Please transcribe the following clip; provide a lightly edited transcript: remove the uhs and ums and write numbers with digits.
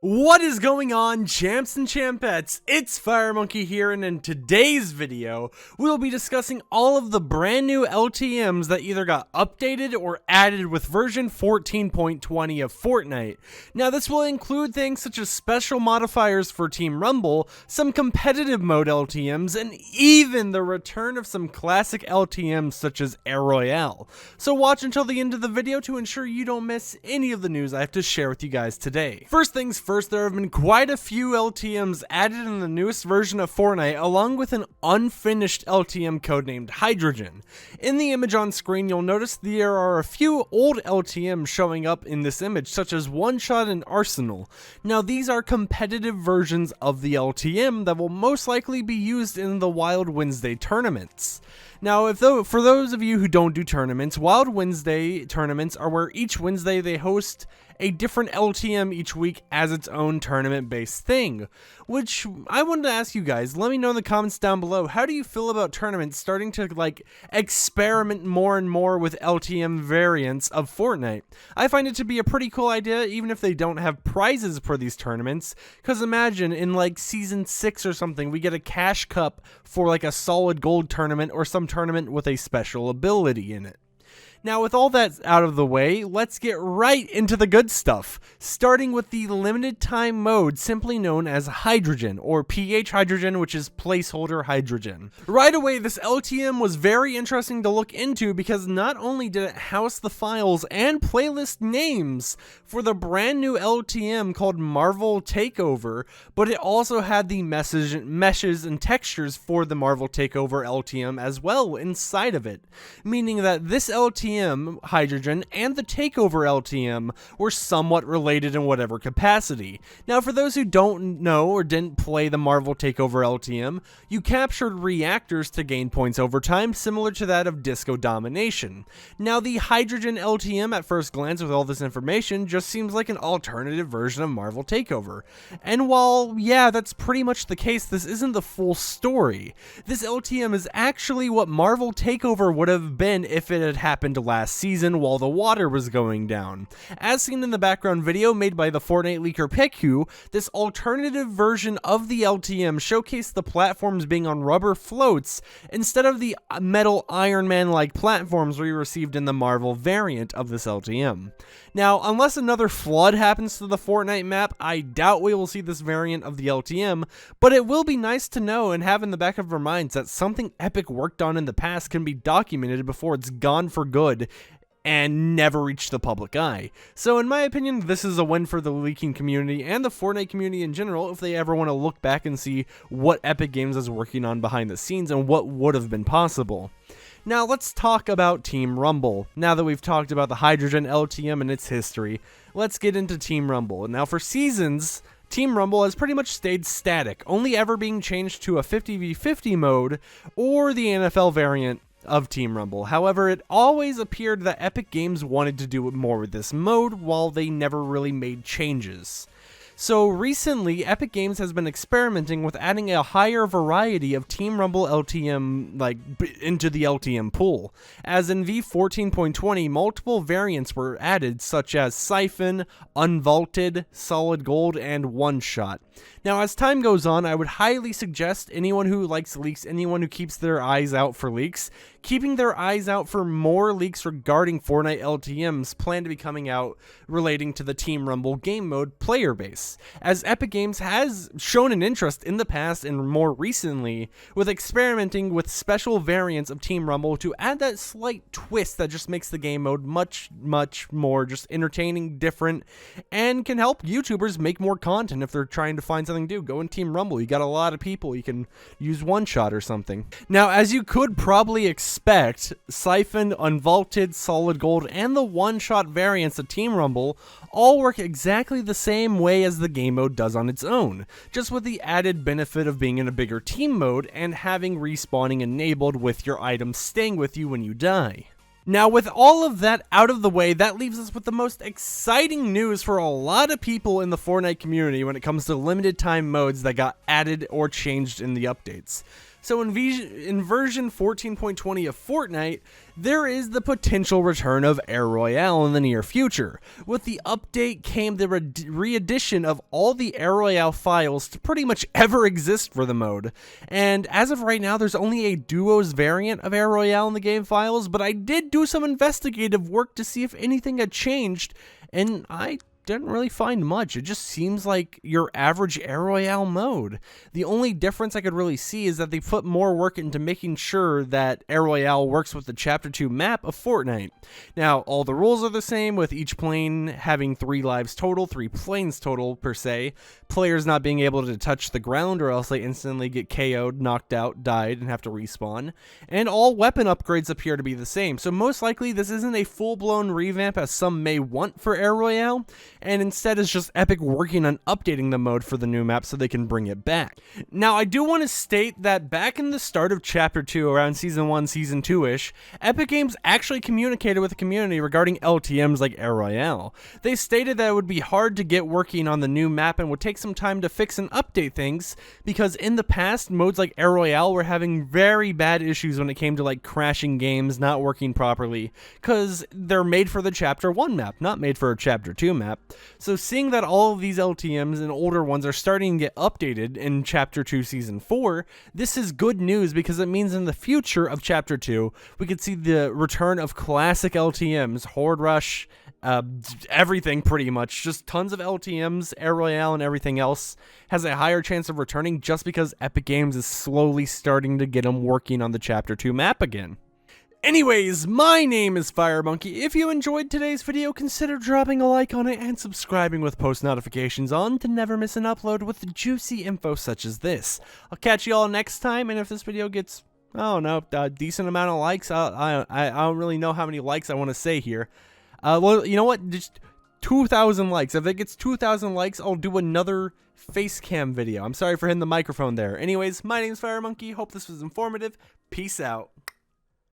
What is going on, champs and champettes? It's FireMonkey here, and in today's video, we'll be discussing all of the brand new LTMs that either got updated or added with version 14.20 of Fortnite. Now, this will include things such as special modifiers for Team Rumble, some competitive mode LTMs, and even the return of some classic LTMs such as Royale. So watch until the end of the video to ensure you don't miss any of the news I have to share with you guys today. First things first, there have been quite a few LTMs added in the newest version of Fortnite, along with an unfinished LTM codenamed Hydrogen. In the image on screen, you'll notice there are a few old LTMs showing up in this image, such as One Shot and Arsenal. Now, these are competitive versions of the LTM that will most likely be used in the Wild Wednesday tournaments. Now, for those of you who don't do tournaments, Wild Wednesday tournaments are where each Wednesday they host a different LTM each week as its own tournament-based thing, which I wanted to ask you guys. Let me know in the comments down below, how do you feel about tournaments starting to experiment more and more with LTM variants of Fortnite? I find it to be a pretty cool idea, even if they don't have prizes for these tournaments, because imagine in season 6 or something, we get a cash cup for a solid gold tournament or some tournament with a special ability in it. Now, with all that out of the way, let's get right into the good stuff, starting with the limited time mode simply known as Hydrogen, or PH Hydrogen, which is placeholder hydrogen. Right away, this LTM was very interesting to look into because not only did it house the files and playlist names for the brand new LTM called Marvel Takeover, but it also had the meshes and textures for the Marvel Takeover LTM as well inside of it, meaning that this LTM Hydrogen and the Takeover LTM were somewhat related in whatever capacity. Now, for those who don't know or didn't play the Marvel Takeover LTM, you captured reactors to gain points over time, similar to that of Disco Domination. Now, the Hydrogen LTM at first glance with all this information just seems like an alternative version of Marvel Takeover. And while, yeah, that's pretty much the case, this isn't the full story. This LTM is actually what Marvel Takeover would have been if it had happened last season while the water was going down. As seen in the background video made by the Fortnite leaker Peku, this alternative version of the LTM showcased the platforms being on rubber floats instead of the metal Iron Man-like platforms we received in the Marvel variant of this LTM. Now, unless another flood happens to the Fortnite map, I doubt we will see this variant of the LTM, but it will be nice to know and have in the back of our minds that something epic worked on in the past can be documented before it's gone for good and never reach the public eye. So in my opinion, this is a win for the leaking community and the Fortnite community in general if they ever want to look back and see what Epic Games is working on behind the scenes and what would have been possible. Now let's talk about Team Rumble. Now that we've talked about the Hydrogen LTM and its history, let's get into Team Rumble. Now for seasons, Team Rumble has pretty much stayed static, only ever being changed to a 50v50 mode or the NFL variant of Team Rumble. However, it always appeared that Epic Games wanted to do more with this mode while they never really made changes. So recently, Epic Games has been experimenting with adding a higher variety of Team Rumble LTM into the LTM pool. As in V14.20, multiple variants were added such as Siphon, Unvaulted, Solid Gold, and One Shot. Now, as time goes on, I would highly suggest anyone who likes leaks, anyone who keeps their eyes out for leaks, keeping their eyes out for more leaks regarding Fortnite LTMs planned to be coming out relating to the Team Rumble game mode player base, as Epic Games has shown an interest in the past and more recently with experimenting with special variants of Team Rumble to add that slight twist that just makes the game mode much more just entertaining, different, and can help YouTubers make more content if they're trying to find something to do. Go in Team Rumble, you got a lot of people, you can use One Shot or something. Now, as you could probably expect, Siphon, Unvaulted, Solid Gold, and the One Shot variants of Team Rumble all work exactly the same way as the game mode does on its own, just with the added benefit of being in a bigger team mode and having respawning enabled with your items staying with you when you die. Now, with all of that out of the way, that leaves us with the most exciting news for a lot of people in the Fortnite community when it comes to limited time modes that got added or changed in the updates. So in version 14.20 of Fortnite, there is the potential return of Air Royale in the near future. With the update came the re-addition of all the Air Royale files to pretty much ever exist for the mode. And as of right now, there's only a duos variant of Air Royale in the game files, but I did do some investigative work to see if anything had changed, and I didn't really find much. It just seems like your average Air Royale mode. The only difference I could really see is that they put more work into making sure that Air Royale works with the Chapter 2 map of Fortnite. Now, all the rules are the same, with each plane having 3 lives total, 3 planes total per se, players not being able to touch the ground or else they instantly get KO'd, knocked out, died, and have to respawn, and all weapon upgrades appear to be the same. So most likely this isn't a full-blown revamp as some may want for Air Royale, and instead is just Epic working on updating the mode for the new map so they can bring it back. Now, I do want to state that back in the start of Chapter 2, around Season 1, Season 2-ish, Epic Games actually communicated with the community regarding LTMs like Air Royale. They stated that it would be hard to get working on the new map and would take some time to fix and update things, because in the past, modes like Air Royale were having very bad issues when it came to like crashing games, not working properly, because they're made for the Chapter 1 map, not made for a Chapter 2 map. So seeing that all of these LTMs and older ones are starting to get updated in Chapter 2 Season 4, this is good news because it means in the future of Chapter 2, we could see the return of classic LTMs, Horde Rush, everything pretty much. Just tons of LTMs, Air Royale, and everything else has a higher chance of returning just because Epic Games is slowly starting to get them working on the Chapter 2 map again. Anyways, my name is FireMonkey. If you enjoyed today's video, consider dropping a like on it and subscribing with post notifications on to never miss an upload with juicy info such as this. I'll catch you all next time, and if this video gets, I don't know, a decent amount of likes, I don't really know how many likes I want to say here. Well, you know what? Just 2,000 likes. If it gets 2,000 likes, I'll do another face cam video. I'm sorry for hitting the microphone there. Anyways, my name is FireMonkey. Hope this was informative. Peace out.